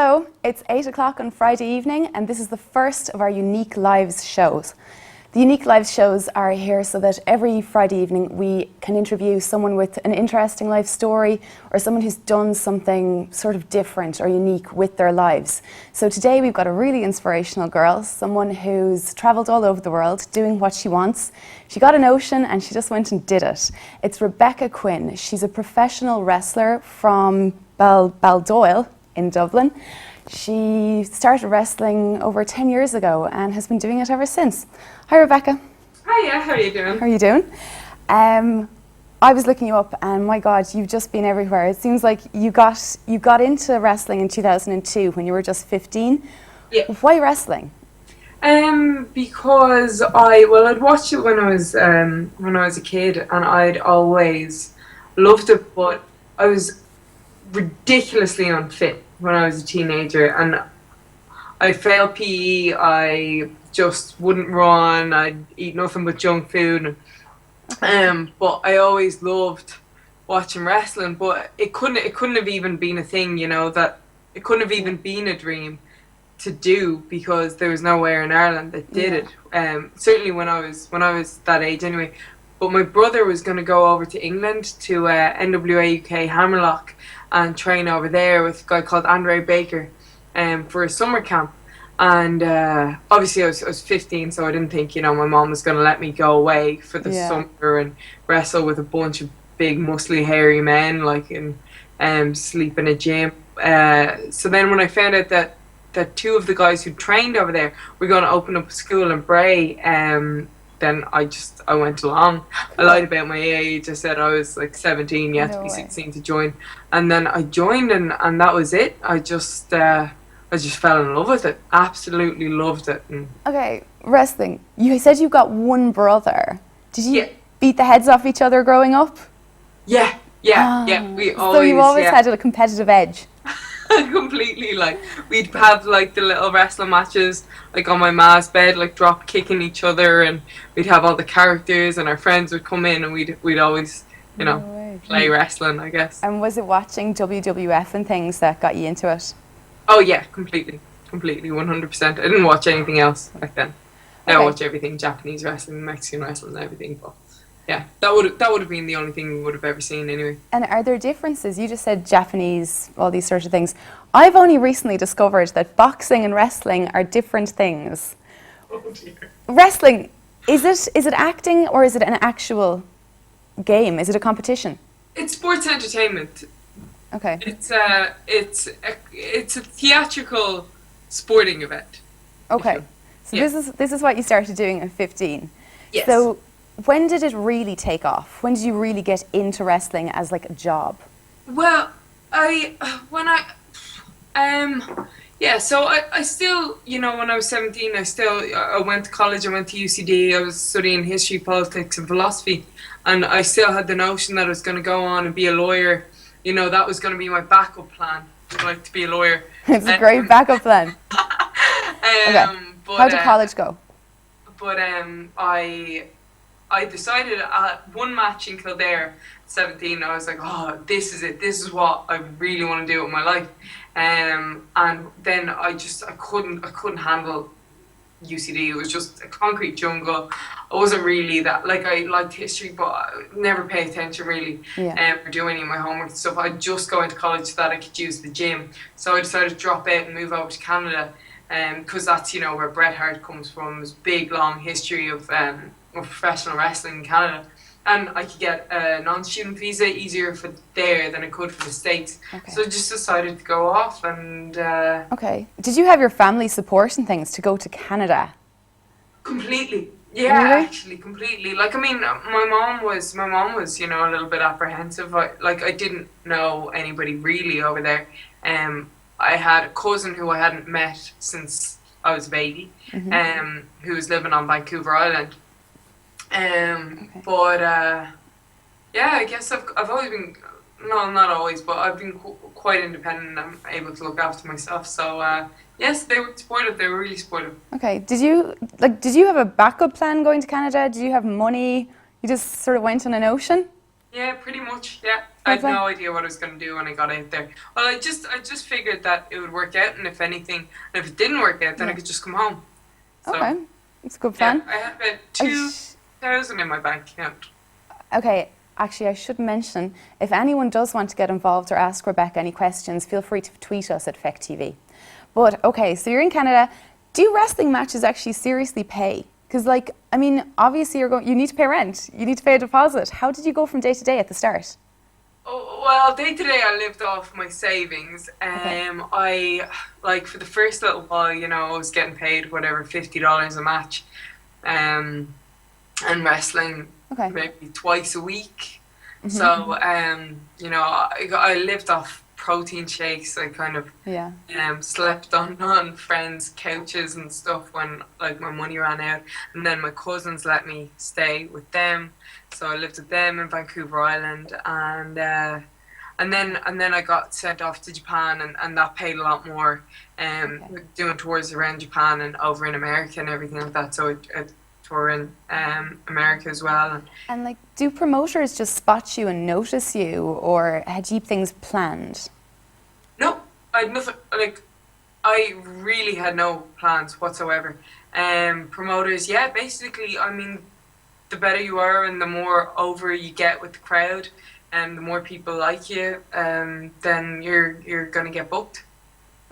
Hello, it's 8 o'clock on Friday evening and this is the first of our Unique Lives shows. The Unique Lives shows are here so that every Friday evening we can interview someone with an interesting life story or someone who's done something sort of different or unique with their lives. So today we've got a really inspirational girl, someone who's travelled all over the world doing what she wants. She got a notion and she just went and did it. It's Rebecca Quinn. She's a professional wrestler from Baldoyle in Dublin. She started wrestling over 10 years ago and has been doing it ever since. Hi Rebecca. Hiya, how are you doing? How are you doing? I was looking you up and my God, you've just been everywhere. It seems like you got into wrestling in 2002 when you were just 15. Yeah. Why wrestling? Because I'd watched it when I was a kid and I'd always loved it, but I was ridiculously unfit when I was a teenager and I failed PE. I just wouldn't run. I'd eat nothing but junk food. But I always loved watching wrestling. But it couldn't have even been a thing, that it couldn't have even been a dream to do because there was nowhere in Ireland that did it. Certainly when I was that age anyway. But my brother was going to go over to England to NWA UK Hammerlock and train over there with a guy called Andre Baker for a summer camp. And obviously I was 15, so I didn't think, my mom was going to let me go away for the summer and wrestle with a bunch of big, muscly, hairy men, and sleep in a gym. So then when I found out that two of the guys who trained over there were going to open up a school in Bray, then I went along. I lied about my age. I said I was 17, you have to be 16 to join. And then I joined and that was it. I just fell in love with it. Absolutely loved it. Okay, wrestling. You said you've got one brother. Did you beat the heads off each other growing up? Yeah. We always. So you always had a competitive edge. Completely. We'd have the little wrestling matches on my ma's bed, drop kicking each other, and we'd have all the characters and our friends would come in and we'd always play wrestling, I guess. And was it watching WWF and things that got you into it? Oh yeah, completely 100%. I didn't watch anything else back then. Now I watch everything, Japanese wrestling, Mexican wrestling and everything, but yeah, that would have been the only thing we would have ever seen anyway. And are there differences? You just said Japanese, all these sorts of things. I've only recently discovered that boxing and wrestling are different things. Oh dear. Wrestling, is it acting or is it an actual game? Is it a competition? It's sports entertainment. Okay. It's a theatrical sporting event. Okay. So this is what you started doing at 15. Yes. So when did it really take off? When did you really get into wrestling as a job? Well, I still, when I was 17, I went to college, I went to UCD, I was studying history, politics and philosophy, and I still had the notion that I was going to go on and be a lawyer. That was going to be my backup plan. I'd like to be a lawyer. It's a great backup plan. Okay. But, how did college go? But I decided at one match in Kildare, 17, I was like, oh, this is it. This is what I really want to do with my life. And then I couldn't handle UCD. It was just a concrete jungle. I wasn't really that, I liked history, but I never paid attention really for doing any of my homework and stuff. I'd just go into college so that I could use the gym. So I decided to drop out and move over to Canada, because that's, where Bret Hart comes from. There's a big, long history of professional wrestling in Canada. And I could get a non-student visa easier for there than I could for the States. Okay. So I just decided to go off and... Okay. Did you have your family support and things to go to Canada? Completely. Yeah, really? Actually, completely. My mom was, a little bit apprehensive. I didn't know anybody really over there. I had a cousin who I hadn't met since I was a baby, who was living on Vancouver Island. But I guess I've always been, no, not always, but I've been quite independent and I'm able to look after myself. So yes, they were supportive. They were really supportive. Okay. Did you have a backup plan going to Canada? Did you have money? You just sort of went on a notion? Yeah, pretty much. Yeah, I had play? no idea what I was going to do when I got out there. Well, I just figured that it would work out, and if anything, and if it didn't work out, then I could just come home. So, Okay, it's a good yeah, plan. I had about I 2,000 in my bank account. Okay, actually, I should mention, if anyone does want to get involved or ask Rebecca any questions, feel free to tweet us at FECTV. But, okay, so you're in Canada. Do wrestling matches actually seriously pay? Because, like, I mean, obviously you need to pay rent. You need to pay a deposit. How did you go from day to day at the start? Oh, well, day to day, I lived off my savings. Okay. I, like, for the first little while, you know, I was getting paid, whatever, $50 a match. Um, and wrestling Okay. maybe twice a week. So, you know, I lived off protein shakes. I kind of Yeah. slept on friends' couches and stuff when like my money ran out, and then my cousins let me stay with them, so I lived with them in Vancouver Island, and then I got sent off to Japan, and that paid a lot more, doing tours around Japan and over in America and everything like that. So I tour in America as well. And, like, do promoters just spot you and notice you, or had you things planned? No, I had nothing. Like, I really had no plans whatsoever. Promoters, yeah, basically, I mean, the better you are and the more over you get with the crowd, and the more people like you, then you're gonna get booked.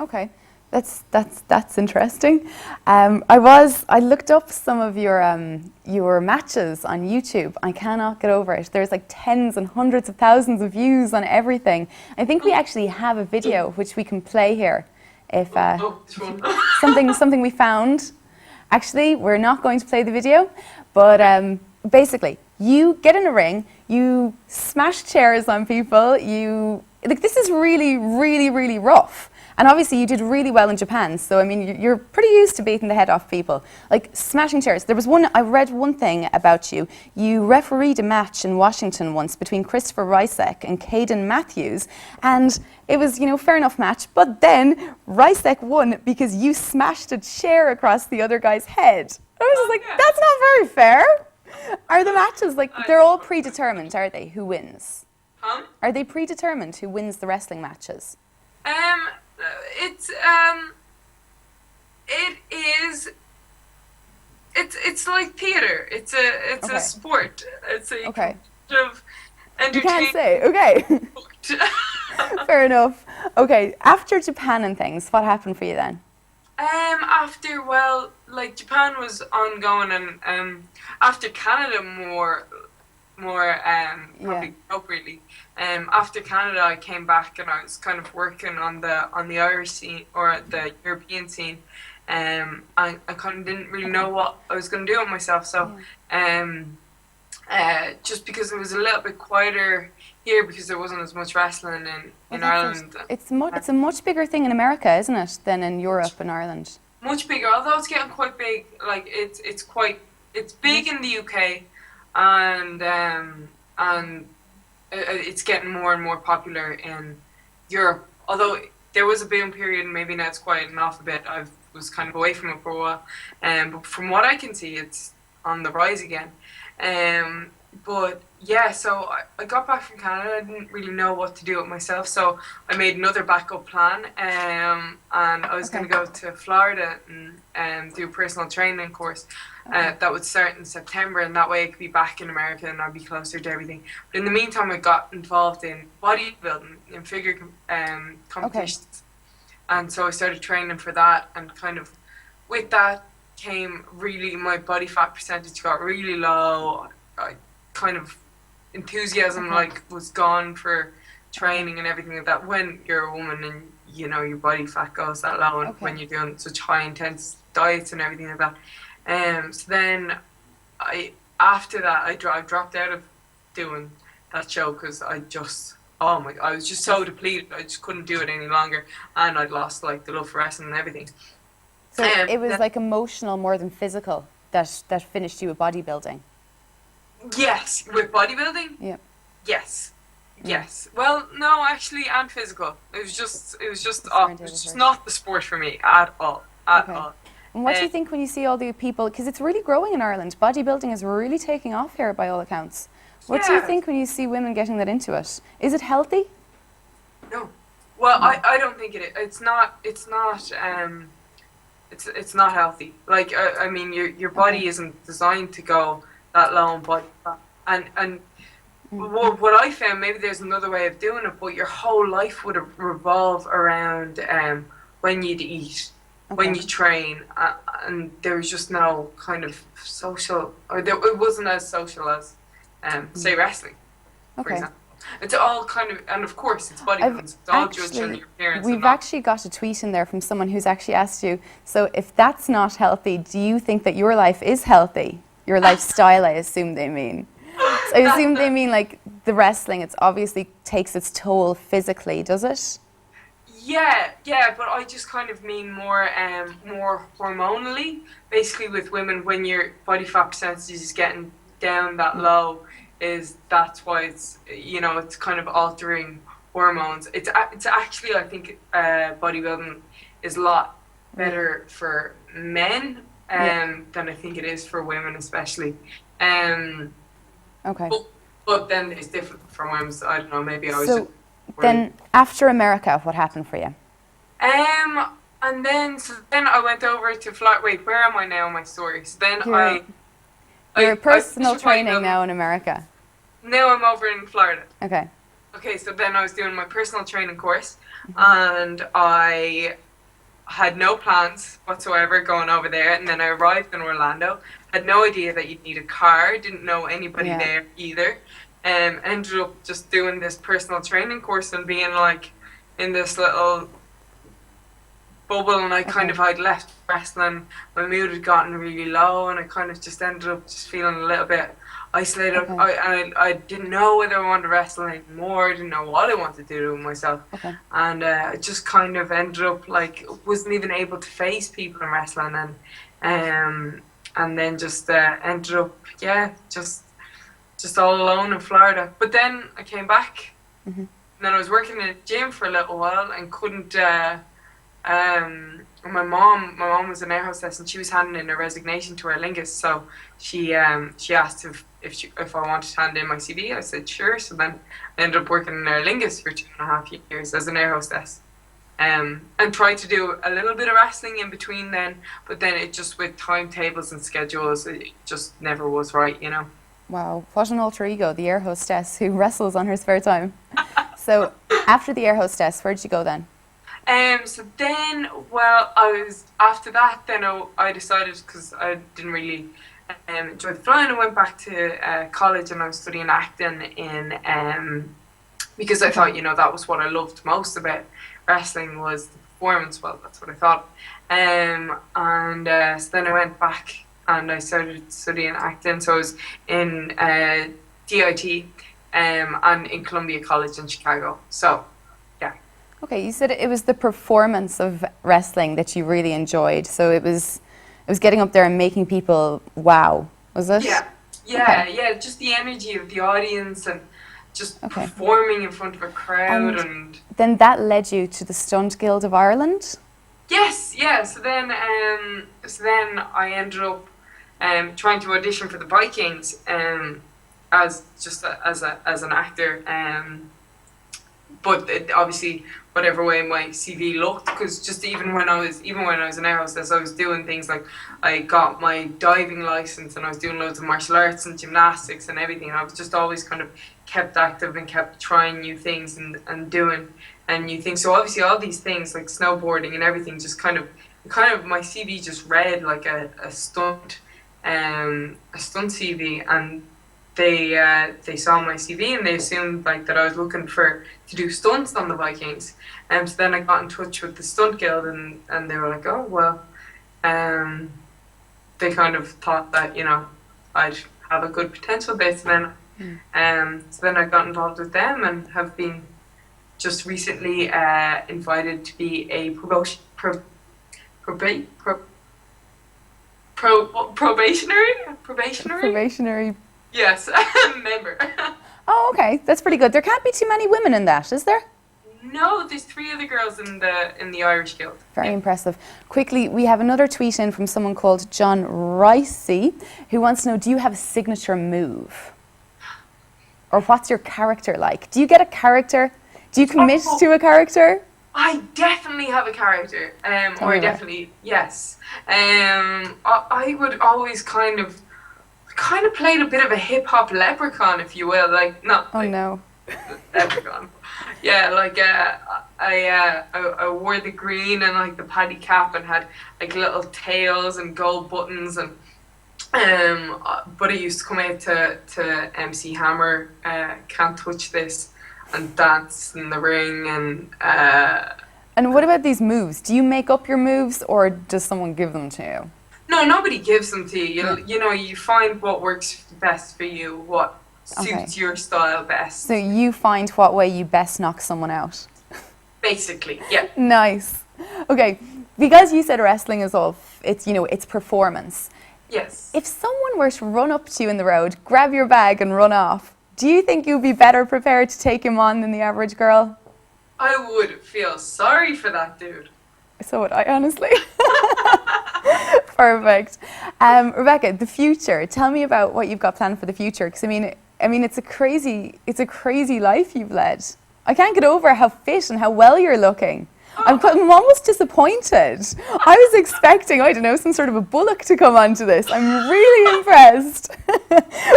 Okay, that's interesting. I looked up some of your matches on YouTube. I cannot get over it. There's like tens and hundreds of thousands of views on everything. I think we actually have a video which we can play here. If This one. something we found. Actually, we're not going to play the video, but basically, you get in a ring, you smash chairs on people. This is really, really, really rough. And obviously you did really well in Japan, so I mean, you're pretty used to beating the head off people. Like, smashing chairs. I read one thing about you. You refereed a match in Washington once between Christopher Rysek and Caden Matthews, and it was, you know, fair enough match, but then Rysek won because you smashed a chair across the other guy's head. I was just like, that's not very fair. Are the matches, like, they're all predetermined, are they, who wins? Huh? Are they predetermined who wins the wrestling matches? It's it is. It's like theater. It's Okay. a sport. It's a Okay. kind of You can't entertainment. say, okay. Fair enough. Okay, after Japan and things, what happened for you then? After, well, like, Japan was ongoing, and after Canada more probably appropriately. After Canada, I came back and I was kind of working on the Irish scene or the European scene. I kind of didn't really know what I was going to do with myself, so just because it was a little bit quieter here because there wasn't as much wrestling in Ireland. It's a much bigger thing in America, isn't it, than in Europe and Ireland? Much bigger, although it's getting quite big. Like, it's big in the UK, and it's getting more and more popular in Europe. Although there was a boom period, and maybe now it's quieting off a bit. I was kind of away from it for a while, but from what I can see, it's on the rise again. But yeah, so I got back from Canada. I didn't really know what to do with myself, so I made another backup plan, and I was going to go to Florida and do a personal training course. That would start in September, and that way I could be back in America and I'd be closer to everything. But in the meantime, I got involved in bodybuilding, in figure competitions. And so I started training for that, and kind of with that came really, my body fat percentage got really low. I kind of, enthusiasm was gone for training and everything like that when you're a woman and, you know, your body fat goes that low, and when you're doing such high intense diets and everything like that. So then after that I dropped out of doing that show because I was just so depleted. I just couldn't do it any longer, and I'd lost like the love for wrestling and everything. So it was like emotional more than physical that finished you with bodybuilding. Yes, with bodybuilding. Yeah. Yes. Yes. Well, no, actually, and physical. It was just not the sport for me at all. At all. And what do you think when you see all the people, because it's really growing in Ireland, bodybuilding is really taking off here by all accounts. What do you think when you see women getting that into it? Is it healthy? No. Well, I don't think it is. It's not healthy. Like, I mean, your body isn't designed to go that low in body fat. And what I found, maybe there's another way of doing it, but your whole life would revolve around when you'd eat, when you train, and there was just no kind of social, it wasn't as social as, say, wrestling, for example. It's all kind of, and of course, it's bodybuilding. It's all judged on your appearance. We've actually got a tweet in there from someone who's actually asked you, so if that's not healthy, do you think that your life is healthy? Your lifestyle, I assume they mean. So I assume they mean like the wrestling, it's obviously takes its toll physically, does it? Yeah, but I just kind of mean more hormonally. Basically with women, when your body fat percentage is getting down that low, that's why it's, you know, it's kind of altering hormones. It's actually, I think bodybuilding is a lot better for men than I think it is for women, especially. Okay. But then it's different for women, so I don't know, maybe I was just... Then after America, what happened for you? And then I went over to Florida. Wait, where am I now in my story? So then You're personal training now in America. Now I'm over in Florida. Okay. Okay, so then I was doing my personal training course, and I had no plans whatsoever going over there. And then I arrived in Orlando, had no idea that you'd need a car, didn't know anybody there either. Ended up just doing this personal training course and being like in this little bubble, and I kind of I'd left wrestling, my mood had gotten really low, and I kind of just ended up just feeling a little bit isolated. I didn't know whether I wanted to wrestle anymore, I didn't know what I wanted to do with myself, and I just kind of ended up like wasn't even able to face people in wrestling, and then just ended up just all alone in Florida. But then I came back, and then I was working in a gym for a little while and couldn't. My mom was an air hostess, and she was handing in a resignation to Aer Lingus. So she asked if I wanted to hand in my CV. I said sure. So then I ended up working in Aer Lingus for 2.5 years as an air hostess, and tried to do a little bit of wrestling in between then. But then it just, with timetables and schedules, it just never was right, you know. Wow, what an alter ego, the air hostess who wrestles on her spare time. So after the air hostess, where did you go then? So then, well, after that, then I decided, because I didn't really enjoy flying, I went back to college, and I was studying acting because I thought, you know, that was what I loved most about wrestling, was the performance. Well, that's what I thought. So then I went back and I started studying acting. So I was in DIT and in Columbia College in Chicago. So, yeah. Okay, you said it was the performance of wrestling that you really enjoyed. So it was getting up there and making people wow, was it? Yeah, just the energy of the audience and just performing in front of a crowd. And then that led you to the Stunt Guild of Ireland? Yes, yeah. So then I ended up trying to audition for the Vikings as an actor, but obviously whatever way my CV looked, because just even when I was an air hostess, I was doing things like I got my diving license and I was doing loads of martial arts and gymnastics and everything. I was just always kind of kept active and kept trying new things and doing new things. So obviously all these things like snowboarding and everything just kind of my CV just read like a stunt CV, and they saw my CV and they assumed like that I was looking to do stunts on the Vikings. So then I got in touch with the Stunt Guild, and they were like, oh well, they kind of thought that, you know, I'd have a good potential there. So then I got involved with them and have been just recently invited to be a probationary. Yes, member. Oh, okay, that's pretty good. There can't be too many women in that, is there? No, there's 3 other girls in the Irish Guild. Very impressive. Quickly, we have another tweet in from someone called John Ricey, who wants to know, do you have a signature move? Or what's your character like? Do you get a character? Do you commit to a character? I definitely have a character. Or definitely, yes. I would always kind of played a bit of a hip hop leprechaun, if you will. Like, not Oh like no. leprechaun. Yeah, like I wore the green and like the paddy cap and had like little tails and gold buttons and but I used to come out to MC Hammer, Can't Touch This, and dance in the ring And what about these moves? Do you make up your moves or does someone give them to you? No, nobody gives them to you. You know, you find what works best for you, what suits your style best. So you find what way you best knock someone out. Basically, yeah. Nice. Okay, because you said wrestling is all, it's, you know, it's performance. Yes. If someone were to run up to you in the road, grab your bag and run off, do you think you'd be better prepared to take him on than the average girl? I would feel sorry for that dude. So would I, honestly. Perfect. Rebecca, the future. Tell me about what you've got planned for the future. Because I mean, it's a crazy life you've led. I can't get over how fit and how well you're looking. I'm almost disappointed. I was expecting, I don't know, some sort of a bullock to come onto this. I'm really impressed.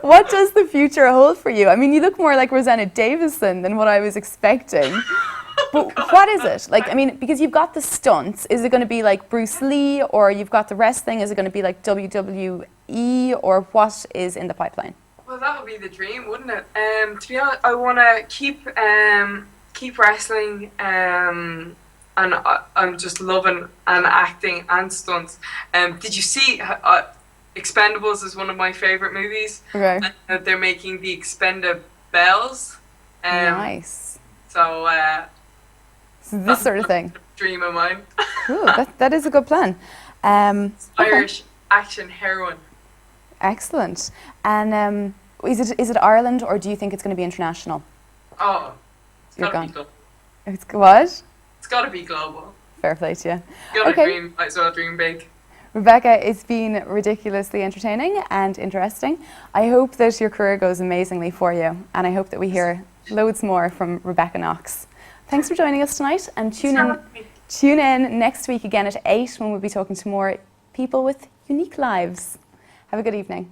What does the future hold for you? I mean, you look more like Rosanna Davison than what I was expecting. But what is it? Like, I mean, because you've got the stunts, is it going to be like Bruce Lee, or you've got the wrestling, is it going to be like WWE, or what is in the pipeline? Well, that would be the dream, wouldn't it? To be honest, I want to keep wrestling, and I'm just loving and acting and stunts. Did you see Expendables is one of my favorite movies? Okay. And they're making the Expendables. Nice. So this sort of thing. Dream of mine. Cool. That is a good plan. Irish action heroine. Excellent. And is it Ireland, or do you think it's going to be international? Oh, it's got to be global. It's what? It's got to be global. Fair play to you. You got to dream. Might as well dream big. Rebecca, it's been ridiculously entertaining and interesting. I hope that your career goes amazingly for you, and I hope that we hear loads more from Rebecca Knox. Thanks for joining us tonight, and tune in next week again at 8 when we'll be talking to more people with unique lives. Have a good evening.